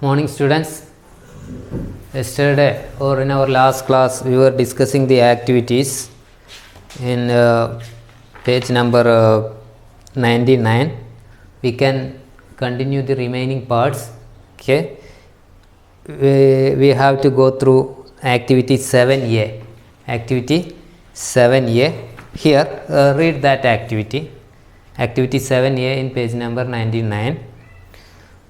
Morning students. Yesterday or in our last class we were discussing the activities in page number 99. We can continue the remaining parts. Okay, we have to go through activity 7a. Activity 7a. Here read that activity. Activity 7a in page number 99.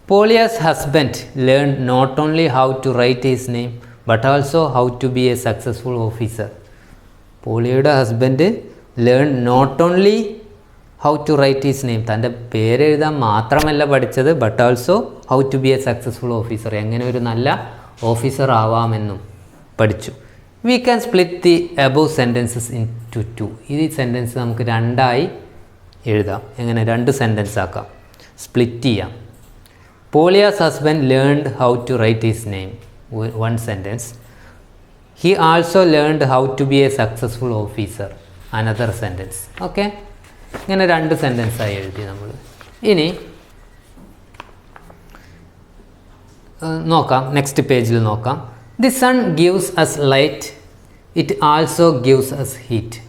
Polia's husband learned not only how to write his name but also how to be a successful officer. പോളിയയുടെ husband learn not only how to write his name, തൻ്റെ പേരെഴുതാൻ മാത്രമല്ല പഠിച്ചത്, but also how to be a successful officer, എങ്ങനെ ഒരു നല്ല officer ആവാമെന്നും പഠിച്ചു. We can split the above sentences in two. ഈ സെൻറ്റൻസ് നമുക്ക് രണ്ടായി എഴുതാം. എങ്ങനെ രണ്ട് സെൻറ്റൻസ് ആക്കാം, സ്പ്ലിറ്റ് ചെയ്യാം. Polia's husband learned how to write his name, one sentence. He also learned how to be a successful officer, another sentence. Okay, ഇങ്ങനെ രണ്ട് സെൻറ്റൻസ് ആയി എഴുതി നമ്മൾ. ഇനി നോക്കാം, നെക്സ്റ്റ് പേജിൽ നോക്കാം. The sun gives us light, it also gives us heat.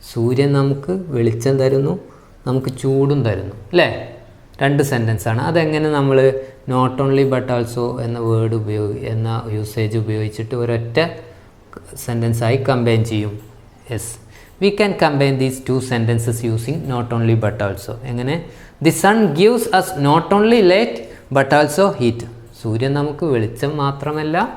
സൂര്യൻ നമുക്ക് വെളിച്ചം തരുന്നു, നമുക്ക് ചൂടും തരുന്നു, അല്ലേ? രണ്ട് സെൻറ്റൻസാണ്. അതെങ്ങനെ നമ്മൾ നോട്ട് ഓൺലി ബട്ട് ആൾസോ എന്ന വേർഡ് എന്ന യൂസേജ് ഉപയോഗിച്ചിട്ട് ഒരൊറ്റ സെൻറ്റൻസായി കമ്പൈൻ ചെയ്യും? Yes, we can combine these two sentences using not only but also. എങ്ങനെ? The sun gives us not only light but also heat. സൂര്യൻ നമുക്ക് വെളിച്ചം മാത്രമല്ല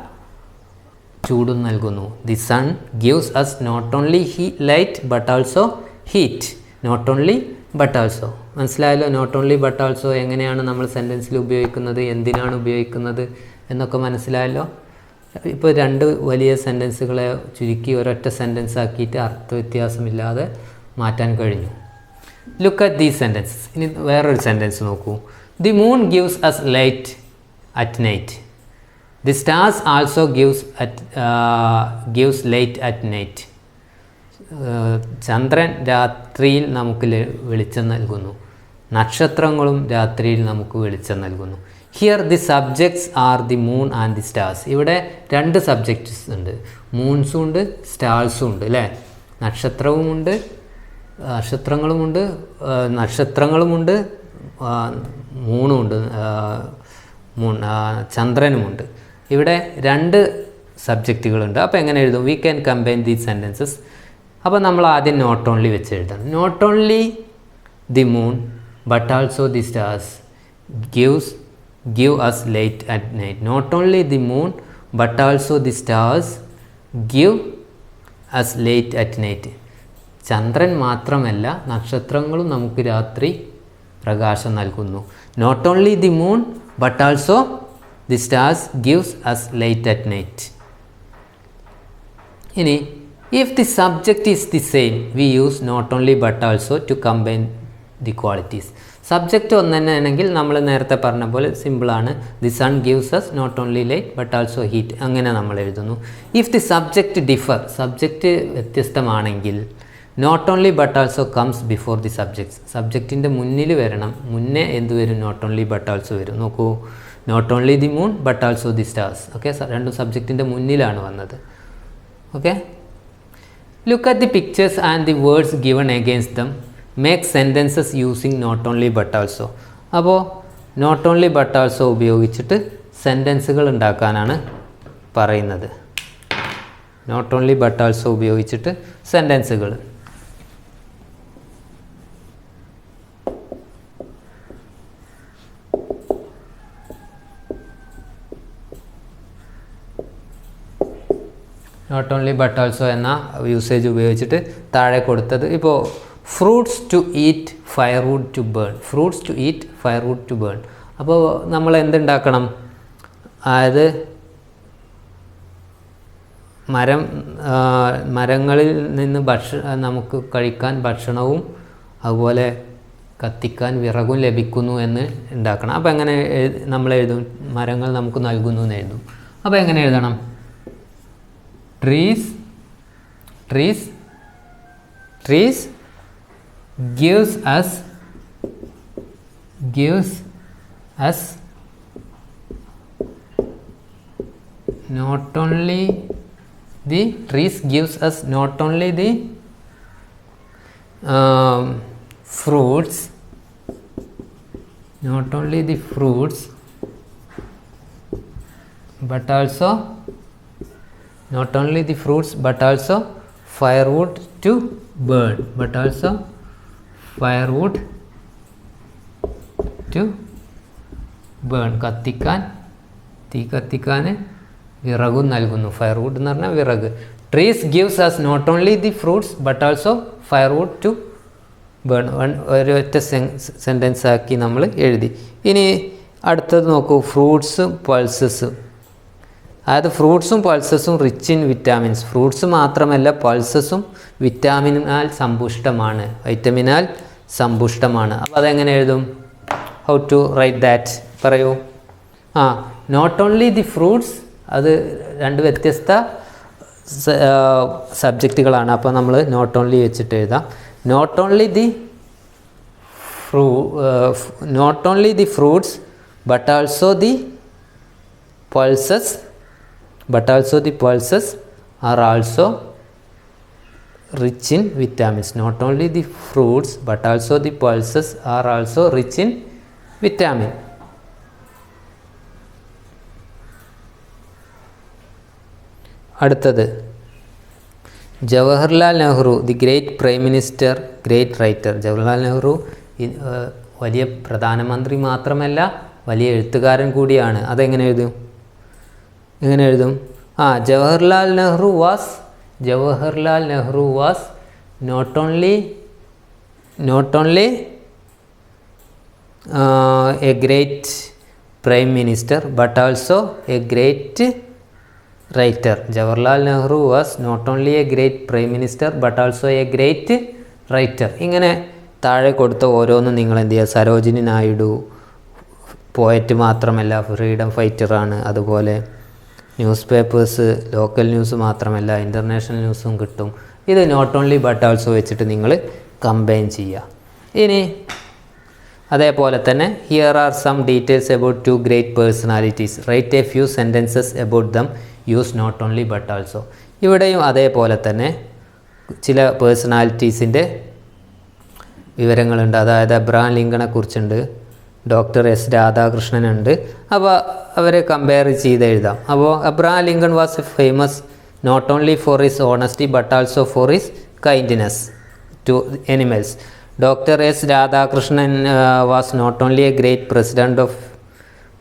ചൂടും നൽകുന്നു. The sun gives us not only light but also heat. Not only but also. മനസ്സിലായല്ലോ? Not only but also എങ്ങനെയാണ് നമ്മൾ സെൻറ്റൻസിൽ ഉപയോഗിക്കുന്നത്, എന്തിനാണ് ഉപയോഗിക്കുന്നത് എന്നൊക്കെ മനസ്സിലായല്ലോ. ഇപ്പോൾ രണ്ട് വലിയ സെൻറ്റൻസുകളെ ചുരുക്കി ഒരൊറ്റ സെൻറ്റൻസ് ആക്കിയിട്ട് അർത്ഥവ്യത്യാസമില്ലാതെ മാറ്റാൻ കഴിഞ്ഞു. Look at these sentences. ഇനി വേറൊരു സെൻറ്റൻസ് നോക്കൂ. The moon gives us light at night. The stars also gives light at night. ചന്ദ്രൻ രാത്രിയിൽ നമുക്ക് വെളിച്ചം നൽകുന്നു, നക്ഷത്രങ്ങളും രാത്രിയിൽ നമുക്ക് വെളിച്ചം നൽകുന്നു. Here the subjects are the moon and the stars. ഇവിടെ രണ്ട് സബ്ജക്ട്സ് ഉണ്ട്, മൂൺസും ഉണ്ട് സ്റ്റാർസും ഉണ്ട്, അല്ലേ? നക്ഷത്രങ്ങളുമുണ്ട് മൂണുമുണ്ട്, ചന്ദ്രനുമുണ്ട്. ഇവിടെ രണ്ട് സബ്ജക്റ്റുകളുണ്ട്. അപ്പോൾ എങ്ങനെ എഴുതും? We can combine these sentences. അപ്പോൾ നമ്മൾ ആദ്യം നോട്ട് ഓൺലി വെച്ച് എഴുതണം. Not only the moon but also the stars give us light at night. Not only the moon but also the stars give us light at night. ചന്ദ്രൻ മാത്രമല്ല നക്ഷത്രങ്ങളും നമുക്ക് രാത്രി പ്രകാശം നൽകുന്നു. Not only the moon but also the stars gives us light at night. ഇനി if the subject is the same, we use not only but also to combine the qualities. Subject ഒന്ന് തന്നെ ആണെങ്കിൽ നമ്മൾ നേരത്തെ പറഞ്ഞ പോലെ സിമ്പിളാണ്. The sun gives us not only light but also heat, അങ്ങനെ നമ്മൾ എഴുതുന്നു. If the subject differ, subject വ്യത്യസ്തമാണെങ്കിൽ not only but also comes before the subjects. സബ്ജക്റ്റിൻ്റെ മുന്നിൽ വരണം, മുന്നേ എന്ത് വരും? നോട്ട് ഓൺലി ബട്ട് ആൾസോ വരും. നോക്കൂ, not only the moon but also the stars. Okay, രണ്ടും സബ്ജക്റ്റിൻ്റെ മുന്നിലാണ് വന്നത്. Okay, look at the pictures and the words given against them. Make sentences using not only but also. അപ്പോൾ not only but also ഉപയോഗിച്ചിട്ട് സെൻറ്റൻസുകൾ ഉണ്ടാക്കാനാണ് പറയുന്നത്. Not only but also ഉപയോഗിച്ചിട്ട് സെൻറ്റൻസുകൾ. നോട്ട് ഓൺലി ബട്ട് ആൾസോ എന്ന യൂസേജ് ഉപയോഗിച്ചിട്ട് താഴെ കൊടുത്തത്. ഇപ്പോൾ fruits to eat, firewood to burn. Fruits to eat, firewood to burn. അപ്പോൾ നമ്മൾ എന്തുണ്ടാക്കണം? അതായത് മരങ്ങളിൽ നിന്ന് നമുക്ക് കഴിക്കാൻ ഭക്ഷണവും അതുപോലെ കത്തിക്കാൻ വിറകും ലഭിക്കുന്നു എന്ന് ഉണ്ടാക്കണം. അപ്പോൾ എങ്ങനെ നമ്മൾ എഴുതും? മരങ്ങൾ നമുക്ക് നൽകുന്നു എന്ന് എഴുതും. അപ്പോൾ എങ്ങനെ എഴുതണം? trees gives us not only the trees gives us not only the fruits, not only the fruits, but also not only the fruits but also firewood to burn, but also firewood to burn, കത്തിക്കാൻ, തീ കത്തിക്കാൻ വിറകും നൽകുന്നു. Firewood എന്ന് പറഞ്ഞാൽ വിറക്. Trees gives us not only the fruits but also firewood to burn. ഒരൊറ്റ sentence ആക്കി നമ്മൾ എഴുതി. ഇനി അടുത്തത് നോക്കൂ, ഫ്രൂട്ട്സും പൾസസും. അതായത് ഫ്രൂട്ട്സും പൾസസും റിച്ച് ഇൻ വിറ്റാമിൻസ്. ഫ്രൂട്ട്സ് മാത്രമല്ല പൾസസും വിറ്റാമിനാൽ സമ്പുഷ്ടമാണ്, വൈറ്റമിനാൽ സമ്പുഷ്ടമാണ്. അപ്പോൾ അതെങ്ങനെ എഴുതും? ഹൗ ടു റൈറ്റ് ദാറ്റ് പറയൂ. നോട്ട് ഓൺലി ദി ഫ്രൂട്ട്സ്, അത് രണ്ട് വ്യത്യസ്ത സബ്ജക്റ്റുകളാണ്. അപ്പോൾ നമ്മൾ നോട്ട് ഓൺലി വെച്ചിട്ട് എഴുതാം. Not only the fruits but also the pulses are also rich in vitamins. Not only the fruits but also the pulses are also rich in vitamin. അടുത്തത് Jawaharlal Nehru, the great prime minister, great writer. Jawaharlal Nehru വലിയ പ്രധാനമന്ത്രി മാത്രമല്ല വലിയ എഴുത്തുകാരൻ കൂടിയാണ്. അതെങ്ങനെ എഴുതും? Jawaharlal Nehru was not only a great prime minister but also a great writer. Jawaharlal Nehru was not only a great prime minister but also a great writer. ഇങ്ങനെ താഴെ കൊടുത്ത ഓരോന്നും നിങ്ങൾ എന്ത് ചെയ്യുക? സരോജിനി നായിഡു പോയറ്റ് മാത്രമല്ല ഫ്രീഡം ഫൈറ്ററാണ്. അതുപോലെ ന്യൂസ് പേപ്പേഴ്സ്, ലോക്കൽ ന്യൂസ് മാത്രമല്ല ഇൻ്റർനാഷണൽ ന്യൂസും കിട്ടും. ഇത് നോട്ട് ഓൺലി ബട്ട് ആൾസോ വെച്ചിട്ട് നിങ്ങൾ കമ്പൈൻ ചെയ്യുക. ഇനി അതേപോലെ തന്നെ here are some details about two great personalities, right a few sentences about them, use not only but also. ഇവിടെയും അതേപോലെ തന്നെ ചില പേഴ്സണാലിറ്റീസിൻ്റെ വിവരങ്ങളുണ്ട്. അതായത് അബ്രഹാം ലിങ്കണെ കുറിച്ചുണ്ട്, ഡോക്ടർ എസ് രാധാകൃഷ്ണനുണ്ട്. അപ്പോൾ അവരെ കമ്പയർ ചെയ്ത് എഴുതാം. അപ്പോൾ Abraham Lincoln was famous not only for his honesty but also for his kindness to animals. Doctor S Radhakrishnan was not only a great president of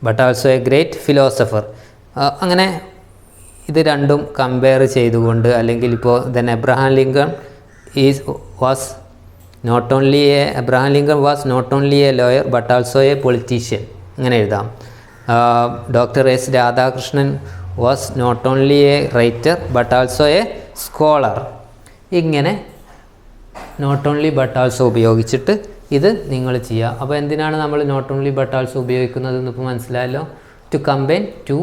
but also A great philosopher. അങ്ങനെ ഇത് രണ്ടും compare ചെയ്തുകൊണ്ട്, അല്ലെങ്കിൽ ഇപ്പോൾ then Abraham Lincoln was not only Abraham Lincoln was not only a lawyer but also a politician. അങ്ങനെ എഴുതാം. Doctor S Radhakrishnan was not only a writer but also a scholar. ഇങ്ങനെ not only but also ഉപയോഗിച്ചിട്ട് ഇത് നിങ്ങൾ ചെയ്യുക. അപ്പോൾ എന്തിനാണ് നമ്മൾ നോട്ട് ഓൺലി ബട്ട് ആൾസോ ഉപയോഗിക്കുന്നത് എന്ന് ഇപ്പോൾ മനസ്സിലായല്ലോ. To combine two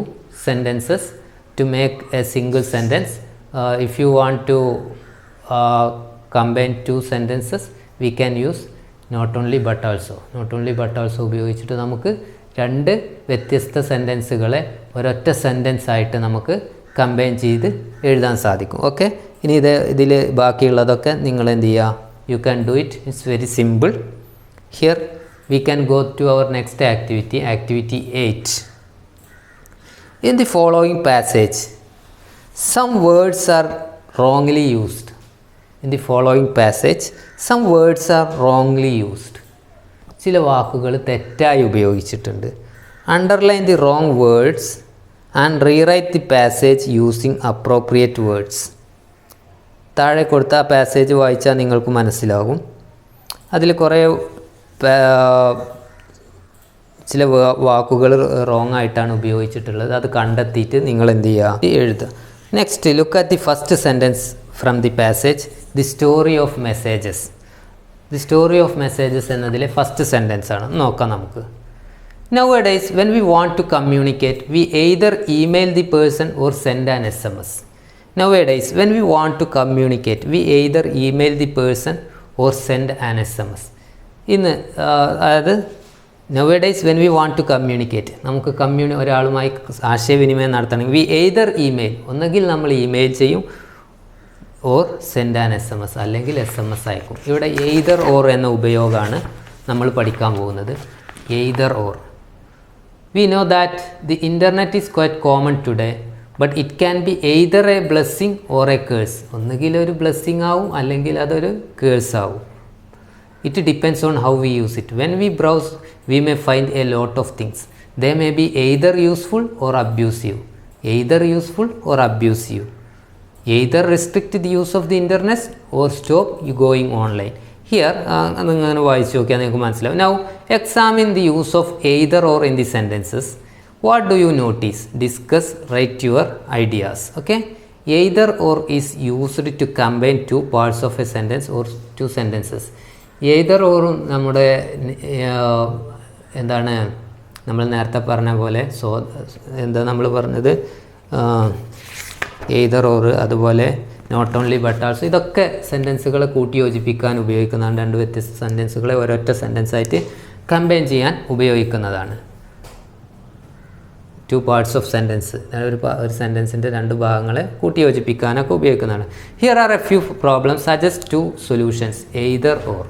sentences to make a single sentence. If you want to combine two sentences we can use not only but also. not only but also ഉപയോഗിച്ചിട്ട് നമുക്ക് രണ്ട് വ്യത്യസ്ത സെൻറ്റൻസുകളെ ഒരൊറ്റ sentence ആയിട്ട് നമുക്ക് കമ്പൈൻ ചെയ്ത് എഴുതാൻ സാധിക്കും. ഓക്കെ, ഇനി ഇതിൽ ബാക്കിയുള്ളതൊക്കെ നിങ്ങൾ എന്ത് ചെയ്യുക? You can do it. It's very simple. Here we can go to our next activity, activity 8. In the following passage some words are wrongly used. In the following passage some words are wrongly used. ചില വാക്കുകൾ തെറ്റായി ഉപയോഗിച്ചിട്ടുണ്ട്. Underline the wrong words and rewrite the passage using appropriate words. താഴെ കൊടുത്ത ആ passage വായിച്ചാൽ നിങ്ങൾക്ക് മനസ്സിലാകും. അതിൽ കുറേ ചില വാക്കുകൾ റോങ് ആയിട്ടാണ് ഉപയോഗിച്ചിട്ടുള്ളത്. അത് കണ്ടെത്തിയിട്ട് നിങ്ങൾ എന്ത് ചെയ്യുക? എഴുതുക. Next look at the first sentence from the passage, the story of messages. The story of messages എന്നതിലെ ഫസ്റ്റ് സെൻറ്റൻസ് ആണ്. നോക്കാം നമുക്ക്. Nowadays when we want to communicate we either email the person or send an SMS. Nowadays when we want to communicate we either email the person or send an SMS. ഇന്ന് അതായത് Nowadays when we want to communicate, നമുക്ക് ഒരാളുമായി ആശയവിനിമയം നടത്തണമെങ്കിൽ we either email, ഒന്നുകിൽ നമ്മൾ email ചെയ്യും, or send an SMS, അല്ലെങ്കിൽ SMS അയക്കും. ഇവിടെ either or എന്ന ഉപയോഗമാണ് നമ്മൾ പഠിക്കാൻ പോകുന്നത്. Either or. We know that the internet is quite common today, but it can be either a blessing or a curse. ഒന്നുകിൽ ഒരു ബ്ലെസ്സിങ് ആവും, അല്ലെങ്കിൽ അതൊരു കേഴ്സ് ആവും. It depends on how we use it. When we browse, we may find a lot of things. They may be either useful or abusive. Either useful or abusive. Either restrict the use of the internet or stop you going online. Here, അങ്ങനെ വായിച്ചു നോക്കിയാൽ നിങ്ങൾക്ക് മനസ്സിലാവും. Now, examine the use of either or in the sentences. What do you notice? Discuss, write your ideas. Okay? Either or is used to combine two parts of a sentence or two sentences. Either or നമ്മുടെ എന്താണ് നമ്മൾ നേരത്തെ പറഞ്ഞ പോലെ, എന്താ നമ്മൾ പറഞ്ഞത്, either or, അതുപോലെ നോട്ട് ഓൺലി ബട്ട് ആൾസോ, ഇതൊക്കെ സെൻറ്റൻസുകളെ കൂട്ടി യോജിപ്പിക്കാൻ ഉപയോഗിക്കുന്നതാണ്. രണ്ട് വ്യത്യസ്ത സെൻറ്റൻസുകളെ ഒരൊറ്റ സെൻറ്റൻസായിട്ട് കമ്പൈൻ ചെയ്യാൻ ഉപയോഗിക്കുന്നതാണ്. ടു പാർട്സ് ഓഫ് സെൻറ്റൻസ്, ഒരു സെൻറ്റൻസിൻ്റെ രണ്ട് ഭാഗങ്ങളെ കൂട്ടി യോജിപ്പിക്കാനൊക്കെ ഉപയോഗിക്കുന്നതാണ്. Here are a few problems, suggest two solutions. either or.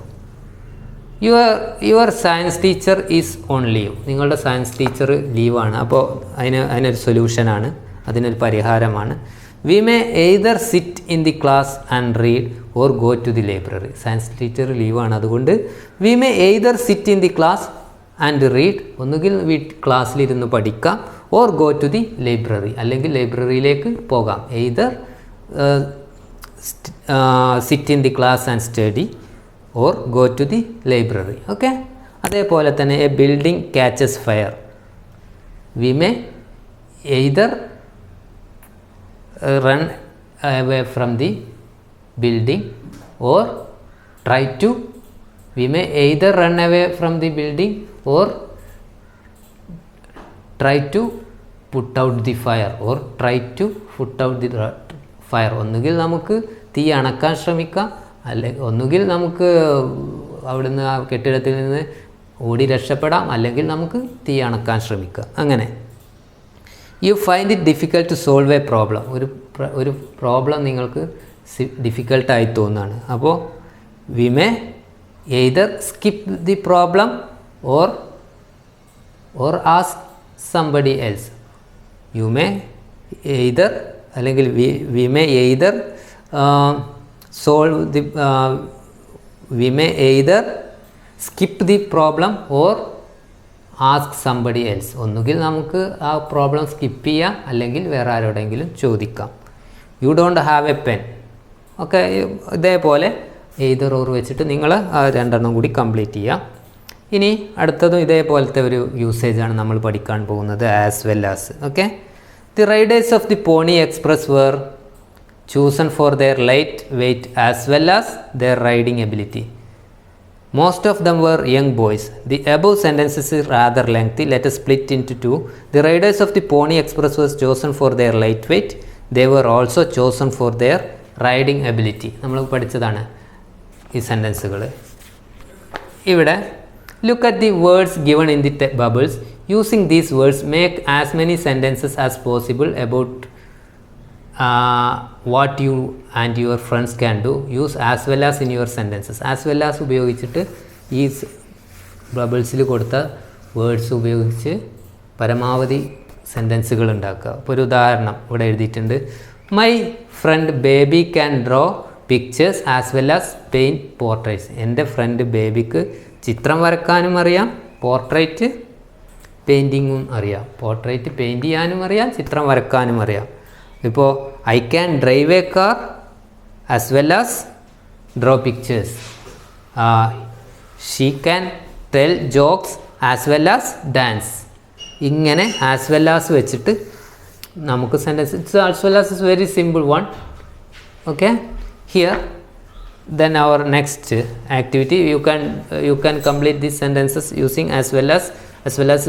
Your science teacher is on leave. നിങ്ങളുടെ സയൻസ് ടീച്ചർ ലീവാണ്. അപ്പോൾ അതിനൊരു സൊല്യൂഷനാണ്, അതിനൊരു പരിഹാരമാണ്. We may either sit in the class and read or go to the library. Science teacher ലീവാണ്, അതുകൊണ്ട് we may either sit in the class and read, ഒന്നുകിൽ ക്ലാസ്സിലിരുന്ന് പഠിക്കാം, or go to the library, അല്ലെങ്കിൽ ലൈബ്രറിയിലേക്ക് പോകാം. Either sit in the class and study or go to the library. Okay? അതേപോലെ തന്നെ a building catches fire. We may either run away from the building or we may either run away from the building or try to put out the fire or try to put out the fire. ഒന്നുകിൽ നമുക്ക് തീ അണക്കാൻ ശ്രമിക്കാം, ഒന്നുകിൽ നമുക്ക് അവിടുന്ന് ആ കെട്ടിടത്തിൽ നിന്ന് ഓടി രക്ഷപ്പെടാം, അല്ലെങ്കിൽ നമുക്ക് തീ അണക്കാൻ ശ്രമിക്കാം. അങ്ങനെ you find it difficult to solve a problem. ഒരു പ്രോബ്ലം നിങ്ങൾക്ക് ഡിഫിക്കൽട്ടായി തോന്നുകയാണ്. അപ്പോൾ we may either skip the problem or ask somebody else. You may either, അല്ലെങ്കിൽ we may either we may either skip the problem or ask somebody else. ഒന്നുകിൽ നമുക്ക് ആ problem skip ചെയ്യാം, അല്ലെങ്കിൽ വേറെ ആരോടെങ്കിലും ചോദിക്കാം. You don't have A pen. Okay, ഇതേപോലെ either or വെച്ചിട്ട് നിങ്ങൾ ആ രണ്ടെണ്ണം കൂടി കംപ്ലീറ്റ് ചെയ്യാം. ഇനി അടുത്തതും ഇതേപോലത്തെ ഒരു യൂസേജാണ് നമ്മൾ പഠിക്കാൻ പോകുന്നത്, as well as. Okay, the Riders of the pawnee express were chosen for their light weight as well as their riding ability. Most of them were young boys. The above sentences is rather lengthy. Let us split into two. The riders of the Pony Express was chosen for their lightweight. They were also chosen for their riding ability. നമ്മൾ പഠിച്ചതാണ് ഈ സെൻറ്റൻസുകൾ. ഇവിടെ look at the words given in the bubbles. Using these words, make as many sentences as possible about what you and your friends can do. Use as well as in your sentences. As well as ഉപയോഗിച്ചിട്ട് ഈ ബബിൾസിൽ കൊടുത്ത words ഉപയോഗിച്ച് പരമാവധി സെൻറ്റൻസുകൾ ഉണ്ടാക്കുക. ഇപ്പോൾ ഒരു ഉദാഹരണം ഇവിടെ എഴുതിയിട്ടുണ്ട്. My friend baby can draw pictures as well as paint portraits. എൻ്റെ ഫ്രണ്ട് ബേബിക്ക് ചിത്രം വരക്കാനും അറിയാം, പോർട്രേറ്റ് പെയിൻറ്റിങ്ങും അറിയാം. പോർട്രേറ്റ് പെയിൻറ്റ് ചെയ്യാനും അറിയാം, ചിത്രം വരക്കാനും അറിയാം. ഇപ്പോൾ I can drive A car as well as draw pictures. She can tell jokes as well as dance. ഇങ്ങനെ ആസ് വെൽ ആസ് വെച്ചിട്ട് നമുക്ക് sentence, it's as well as is very simple one. Okay, here then our next activity, you can complete these sentences using as well as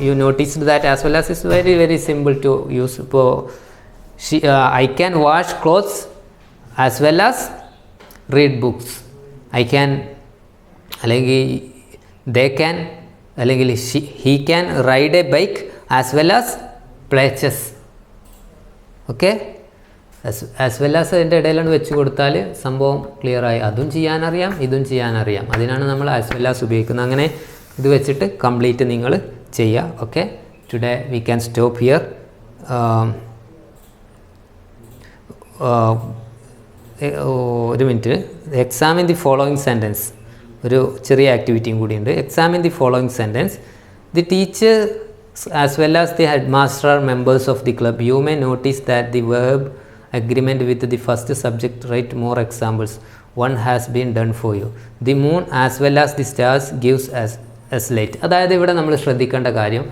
you noticed that as well as is very very simple to use. I can wash clothes as well as read books. I can, അല്ലെങ്കിൽ they can അല്ലെങ്കിൽ he can ride a bike as well as play chess. Okay, as well as അതിൻ്റെ ഇടയിലാണ് വെച്ച് കൊടുത്താൽ സംഭവം ക്ലിയറായി. അതും ചെയ്യാനറിയാം, ഇതും ചെയ്യാനറിയാം. അതിനാണ് നമ്മൾ ആസ് വെൽ ആസ് ഉപയോഗിക്കുന്നത്. അങ്ങനെ ഇത് വെച്ചിട്ട് കംപ്ലീറ്റ് നിങ്ങൾ ചെയ്യുക. Okay, today we can stop here. ഒരു minute. Examine the following sentence, ഒരു ചെറിയ ആക്ടിവിറ്റിയും കൂടിയുണ്ട്. Examine the following sentence. The teacher as well as the headmaster are members of the club. You may notice that the verb agreement with the first subject. Write more examples. One has been done for you. The moon as well as the stars gives us light. അതായത് ഇവിടെ നമ്മൾ ശ്രദ്ധിക്കേണ്ട കാര്യം,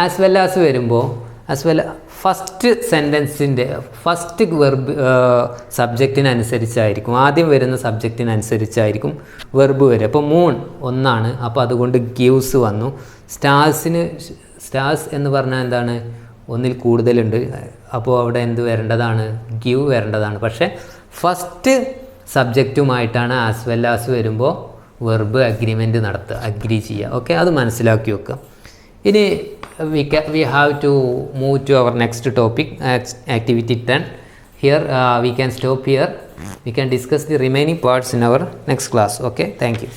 as well as വരുമ്പോൾ as well first സെൻറ്റൻസിൻ്റെ first verb സബ്ജക്റ്റിനനുസരിച്ചായിരിക്കും, ആദ്യം വരുന്ന സബ്ജക്റ്റിനനുസരിച്ചായിരിക്കും വെർബ് വരിക. അപ്പോൾ മൂൺ ഒന്നാണ്, അപ്പോൾ അതുകൊണ്ട് ഗീവ്സ് വന്നു. സ്റ്റാർസ് എന്ന് പറഞ്ഞാൽ എന്താണ്, ഒന്നിൽ കൂടുതലുണ്ട്, അപ്പോൾ അവിടെ എന്ത് വരേണ്ടതാണ്, ഗീവ് വരേണ്ടതാണ്. പക്ഷേ ഫസ്റ്റ് സബ്ജക്റ്റുമായിട്ടാണ് ആസ് വെൽ ആസ് വരുമ്പോൾ വെർബ് അഗ്രിമെൻറ്റ് നടത്തുക, അഗ്രി ചെയ്യുക. ഓക്കെ, അത് മനസ്സിലാക്കി വെക്കുക. ഇനി we have to move to our next topic, activity 10. Here we can stop here. We can discuss the remaining parts in our next class. Okay, thank you.